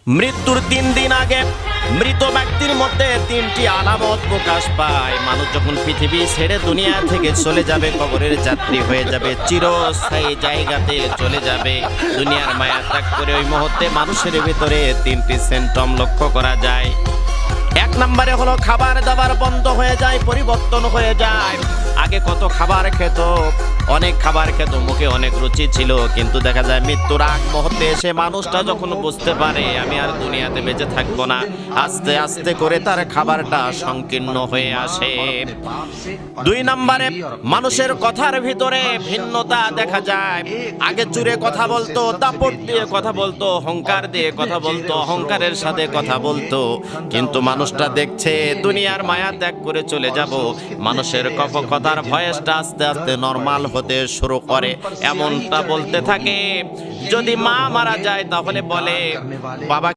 মৃত্যুর 3 দিন আগে মৃত ব্যক্তির মধ্যে 3টি আলামত প্রকাশ পায়। মানুষ যখন পৃথিবী ছেড়ে দুনিয়া থেকে চলে যাবে, কবরের যাত্রী হয়ে যাবে, চিরস্থায়ী জায়গাতে চলে যাবে, দুনিয়ার মায়া ত্যাগ করে, ওই মুহূর্তে মানুষের ভিতরে 3টি সিম্পটম লক্ষ্য করা যায়। 1 নম্বরে হলো খাবার দাবার বন্ধ হয়ে যায়, পরিবর্তন হয়ে যায়। আগে কত খাবার খেত, অনেক খাবার খেত, মুখে অনেক রুচি ছিল, কিন্তু দেখা যায় মৃত্যুর আগ মুহূর্তে এসে মানুষটা যখন বুঝতে পারে আমি আর দুনিয়াতে বেঁচে থাকবো না, আস্তে আস্তে করে তার খাবারটা সংকীর্ণ হয়ে আসে। 2 নম্বরে মানুষের কথার ভিতরে ভিন্নতা দেখা যায়। আগে জুড়ে কথা বলতো, দাপট দিয়ে কথা বলতো, অহংকার দিয়ে কথা বলতো, অহংকারের সাথে কথা বলতো, কিন্তু মানুষটা দেখছে দুনিয়ার মায়া ত্যাগ করে চলে যাব, মানুষের কথার ভয়েসটা আস্তে আস্তে নরমাল হতে শুরু করে, এমনটা বলতে থাকে। যদি মা মারা যায় তাহলে বলে বাবা